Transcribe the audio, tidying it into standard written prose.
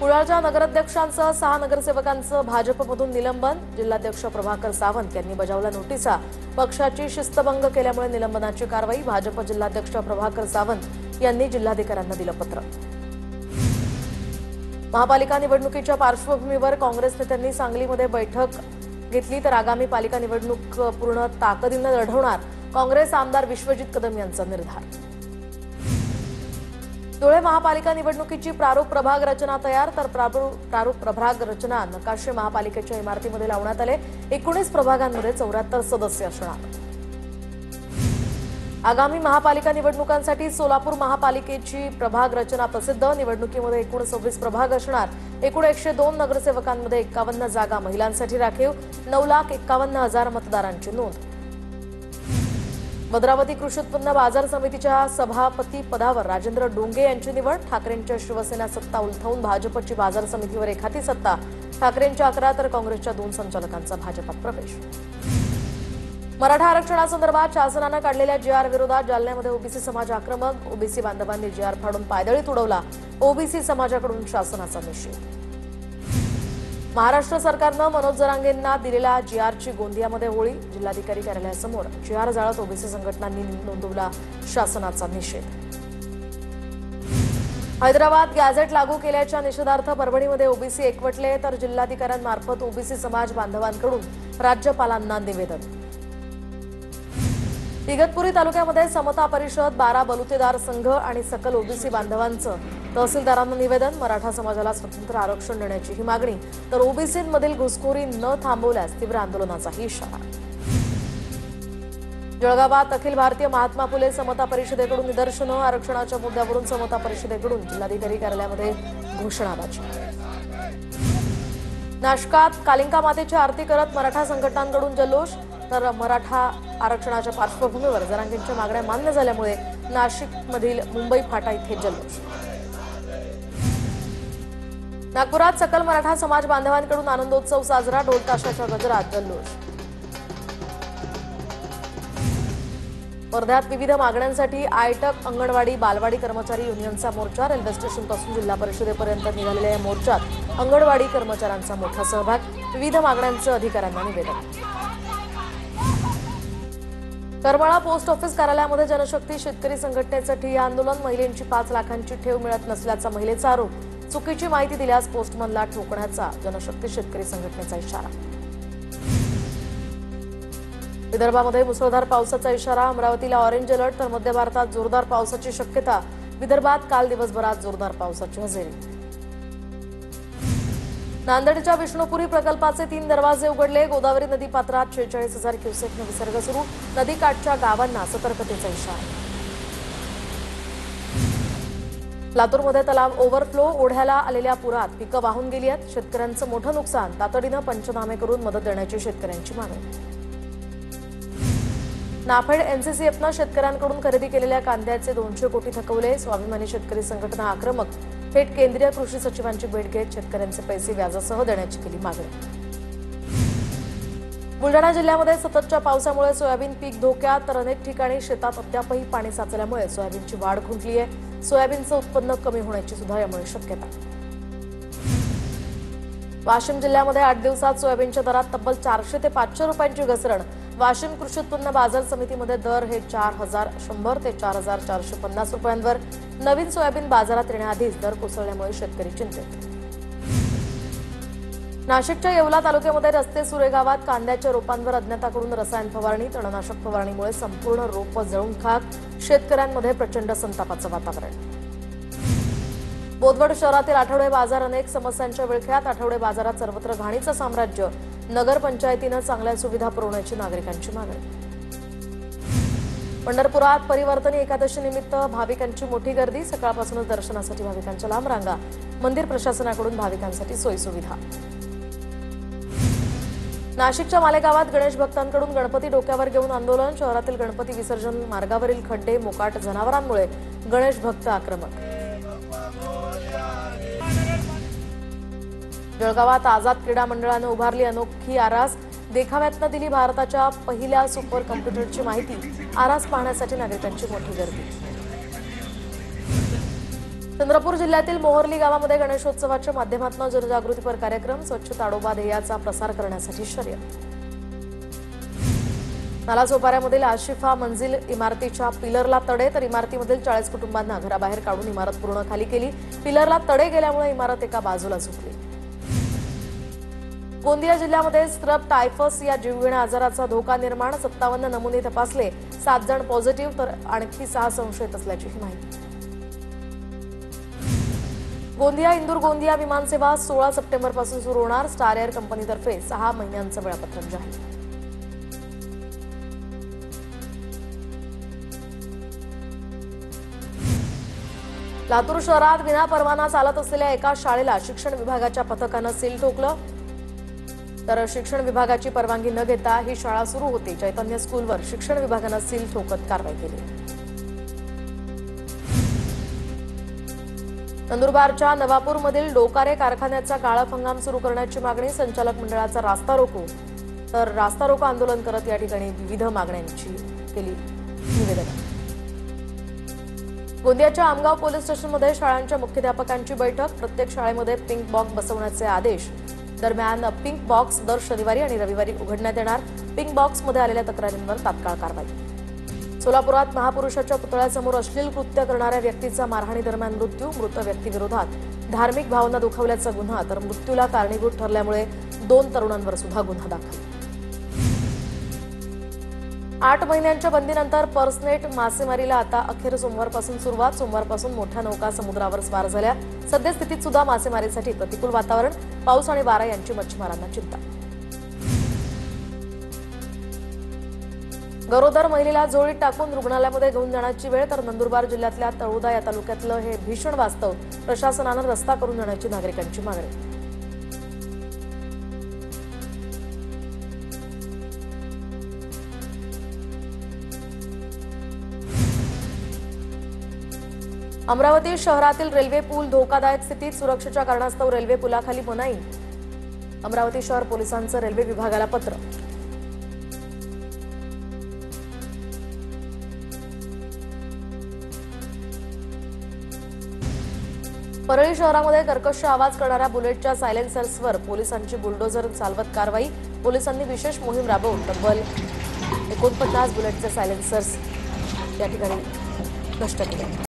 कुडाळच्या नगराध्यक्षांसह 6 नगरसेवकांचं भाजपमधून निलंबन। जिल्हाध्यक्ष प्रभाकर सावंत यांनी बजावल्या नोटिसा। पक्षाची शिस्तभंग केल्यामुळे निलंबनाची कारवाई। भाजप जिल्हाध्यक्ष प्रभाकर सावंत यांनी जिल्हाधिकाऱ्यांना दिलं पत्र। महापालिका निवडणुकीच्या पार्श्वभूमीवर काँग्रेस नेत्यांनी सांगलीमध्ये बैठक घेतली तर आगामी पालिका निवडणूक पूर्ण ताकदीने लढवणार काँग्रेस आमदार विश्वजित कदम यांचा निर्धार। धुळे महापालिका निवडणुकीची प्रारूप प्रभाग रचना तयार तर प्रारूप प्रभाग रचना नकाशे महापालिकेच्या इमारतीमध्ये लावण्यात आले। 19 प्रभागांमध्ये 74 सदस्य असणार। आगामी महापालिका निवडणुकांसाठी सोलापूर महापालिकेची प्रभाग रचना प्रसिद्ध। निवडणुकीमध्ये एकूण 26 प्रभाग असणार। एकूण 102 नगरसेवकांमध्ये 51 जागा महिलांसाठी राखीव। 9,51,000 मतदारांची नोंद। भद्रावती कृषी उत्पन्न बाजार समितीच्या सभापती पदावर राजेंद्र डोंगे यांची निवड। ठाकरेंच्या शिवसेना सत्ता उलथवून भाजपची बाजार समितीवर एखादी सत्ता। ठाकरेंच्या 11 तर काँग्रेसच्या 2 संचालकांचा भाजपात प्रवेश। मराठा आरक्षणासंदर्भात शासनानं काढलेल्या जी.आर विरोधात जालन्यामध्ये ओबीसी समाज आक्रमक। ओबीसी बांधवांनी जी.आर फाडून पायदळीत उडवला। ओबीसी समाजाकडून शासनाचा निषेध। महाराष्ट्र सरकारनं मनोज जरांगेंना दिलेल्या जी.आरची गोंदियामध्ये होळी। जिल्हाधिकारी कार्यालयासमोर जी.आर जाळत ओबीसी संघटनांनी नोंदवला शासनाचा निषेध। हैदराबाद गॅझेट लागू केल्याच्या निषेधार्थ परभणीमध्ये ओबीसी एकवटले तर जिल्हाधिकाऱ्यांमार्फत ओबीसी समाज बांधवांकडून राज्यपालांना निवेदन। इगतपुरी तालुक्यामध्ये समता परिषद, 12 बलुतेदार संघ आणि सकल ओबीसी बांधवांचं तहसीलदारांना निवेदन। मराठा समाजाला स्वतंत्र आरक्षण देण्याची ही मागणी तर ओबीसींमधील घुसखोरी न थांबवल्यास तीव्र आंदोलनाचाही इशारा। जळगावात अखिल भारतीय महात्मा फुले समता परिषदेकडून निदर्शनं। आरक्षणाच्या मुद्द्यावरून समता परिषदेकडून जिल्हाधिकारी कार्यालयामध्ये घोषणाबाजी। नाशकात कालिंका मातेची आरती करत मराठा संघटनांकडून जल्लोष तर मराठा आरक्षणाच्या पार्श्वभूमीवर जरांगेंच्या मागण्या मान्य झाल्यामुळे नाशिकमधील मुंबई फाटा इथे जल्लोष। नागपुरात सकल मराठा समाज बांधवांकडून आनंदोत्सव साजरा। ढोल ताशाच्या गजरात जल्लोष। वर्ध्यात विविध मागण्यांसाठी आयटक अंगणवाडी बालवाडी कर्मचारी युनियनचा मोर्चा। रेल्वे स्टेशनपासून जिल्हा परिषदेपर्यंत निघालेल्या या मोर्चात अंगणवाडी कर्मचाऱ्यांचा मोठा सहभाग। विविध मागण्यांचं अधिकाऱ्यांना निवेदन। करमाळा पोस्ट ऑफिस कार्यालयामध्ये जनशक्ती शेतकरी संघटनेचं ठिय्या आंदोलन। महिलेंची 5 लाखांची ठेव मिळत नसल्याचा महिलेचा आरोप। चुकीची माहिती दिल्यास पोस्टमनला ठोकण्याचा जनशक्ती शेतकरी संघटनेचा इशारा। विदर्भामध्ये मुसळधार पावसाचा इशारा। अमरावतीला ऑरेंज अलर्ट तर मध्य भारतात जोरदार पावसाची शक्यता। विदर्भात काल दिवसभरात जोरदार पावसाची हजेरी। नांदेडच्या विष्णुपुरी प्रकल्पाचे 3 दरवाजे उघडले। गोदावरी नदी पात्रात 46,000 क्युसेकने विसर्ग सुरू। नदीकाठच्या गावांना सतर्कतेचा इशारा। लातूरमध्ये तलाव ओव्हरफ्लो। ओढ्याला आलेल्या पुरात पिकं वाहून गेली आहेत। शेतकऱ्यांचं मोठं नुकसान। तातडीनं पंचनामे करून मदत देण्याची शेतकऱ्यांची मागणी। नाफेड एनसीसीएफनं शेतकऱ्यांकडून खरेदी केलेल्या कांद्याचे 200 कोटी थकवले। स्वाभिमानी शेतकरी संघटना आक्रमक। थेट केंद्रीय कृषी सचिवांची भेट घेत शेतकऱ्यांचे पैसे व्याजासह देण्याची केली मागणी। बुलढाणा जिल्ह्यामध्ये सततच्या पावसामुळे सोयाबीन पीक धोक्यात तर अनेक ठिकाणी शेतात अद्यापही पाणी साचल्यामुळे सोयाबीनची वाढ खुंटली आहे। सोयाबीनचं उत्पन्न कमी होण्याची सुद्धा यामुळे शक्यता। वाशिम जिल्ह्यामध्ये 8 दिवसात सोयाबीनच्या दरात तब्बल 400 ते 500 रुपयांची घसरण। वाशिम कृषी उत्पन्न बाजार समितीमध्ये दर हे 4,100 ते 4,450 रुपयांवर। नवीन सोयाबीन बाजारात येण्याआधीच दर कोसळल्यामुळे शेतकरी चिंतेत। नाशिकच्या येवला तालुक्यामध्ये रस्ते सुरे गावात कांद्याच्या रोपांवर अज्ञाताकडून रसायन फवारणी। तणनाशक फवारणीमुळे संपूर्ण रोप जळून खाक। शेतकऱ्यांमध्ये प्रचंड संतापाचं वातावरण। बोदवड शहरातील आठवडे बाजार अनेक समस्यांच्या विळख्यात। आठवडे बाजारात सर्वत्र घाणीचं साम्राज्य। नगरपंचायतीनं चांगल्या सुविधा पुरवण्याची नागरिकांची मागणी। पंढरपुरात परिवर्तनी एकादशी निमित्त भाविकांची मोठी गर्दी। सकाळपासूनच दर्शनासाठी भाविकांच्या लांब रांगा। मंदिर प्रशासनाकडून भाविकांसाठी सोयीसुविधा। नाशिकच्या मालेगावात गणेश भक्तांकडून गणपती डोक्यावर घेऊन आंदोलन। शहरातील गणपती विसर्जन मार्गावरील खड्डे मोकाट जनावरांमुळे गणेश भक्त आक्रमक। जळगावात आझाद क्रीडा मंडळानं उभारली अनोखी आरास। देखाव्यातनं दिली भारताच्या पहिल्या सुपर कॉम्प्युटरची माहिती। आरास पाहण्यासाठी नागरिकांची मोठी गर्दी। चंद्रपूर जिल्ह्यातील मोहर्ली गावामध्ये गणेशोत्सवाच्या माध्यमातून जनजागृतीपर कार्यक्रम, स्वच्छ ताडोबा ध्येयाचा प्रसार करण्यासाठी शर्यत. नालासोपाऱ्यामधील आशिफा मंजिल इमारतीच्या पिलरला तडे, तर इमारतीमधील 40 कुटुंबांना घराबाहेर काढून इमारत पूर्ण खाली केली. पिलरला तडे गेल्यामुळे इमारत एका बाजूला झुकली. गोंदिया जिल्ह्यामध्ये स्त्रप टायफस या जीवघेण्या आजाराचा धोका निर्माण, 57 नमुने तपासले, 7 जण पॉझिटिव्ह तर आणखी 6 संशयित असल्याची माहिती. गोंदिया इंदूर गोंदिया विमानसेवा 16 सप्टेंबरपासून सुरू होणार, स्टार एअर कंपनीतर्फे 6 महिन्यांचं वेळापत्रक जाहीर. लातूर शहरात विनापरवाना चालत असलेल्या एका शाळेला शिक्षण विभागाच्या पथकानं सील ठोकलं, तर शिक्षण विभागाची परवानगी न घेता ही शाळा सुरू होती. चैतन्य स्कूलवर शिक्षण विभागानं सील ठोकत कारवाई केली. नंदुरबारच्या नवापूरमधील डोकारे कारखान्याचा गाळप हंगाम सुरू करण्याची मागणी, संचालक मंडळाचा रास्ता रोको, तर रास्ता रोको आंदोलन करत या ठिकाणी विविध मागण्यांची केली निवेदन. गोंदियाच्या आमगाव पोलीस स्टेशनमध्ये शाळांच्या मुख्याध्यापकांची बैठक, प्रत्येक शाळेमध्ये पिंक बॉक्स बसवण्याचे आदेश. दरम्यान पिंक बॉक्स दर शनिवारी आणि रविवारी उघडण्यात येणार, पिंक बॉक्समध्ये आलेल्या तक्रारींवर तात्काळ कारवाई. सोलापुरात महापुरुषाच्या पुतळ्यासमोर अश्लील कृत्य करणाऱ्या व्यक्तीचा मारहाणी दरम्यान मृत्यू, मृत व्यक्तीविरोधात धार्मिक भावना दुखावल्याचा गुन्हा, तर मृत्यूला कारणीभूत ठरल्यामुळे 2 तरुणांवर सुद्धा गुन्हा दाखल. 8 महिन्यांच्या बंदीनंतर पर्सनेट मासेमारीला आता अखेर सोमवारपासून सुरुवात. सोमवारपासून मोठ्या नौका समुद्रावर स्वार झाल्या. सद्यस्थितीत सुद्धा मासेमारीसाठी प्रतिकूल वातावरण, पाऊस आणि वारा यांची मच्छीमारांना चिंता. गरोदर महिलेला झोळीत टाकून रुग्णालयामध्ये घेऊन जाण्याची वेळ, तर नंदुरबार जिल्ह्यातल्या तळोदा या तालुक्यातलं हे भीषण वास्तव, प्रशासनानं रस्ता करून देण्याची नागरिकांची मागणी. अमरावती शहरातील रेल्वे पूल धोकादायक स्थितीत, सुरक्षेच्या कारणास्तव रेल्वे पुलाखाली मनाई. अमरावती शहर पोलिसांचं रेल्वे विभागाला पत्र. परळी शहरामध्ये कर्कश आवाज करणाऱ्या बुलेटच्या सायलेन्सर्सवर पोलिसांची बुलडोझर चालवत कारवाई. पोलिसांनी विशेष मोहीम राबवून तब्बल 49 बुलेटचे सायलेन्सर्स या ठिकाणी नष्ट केले.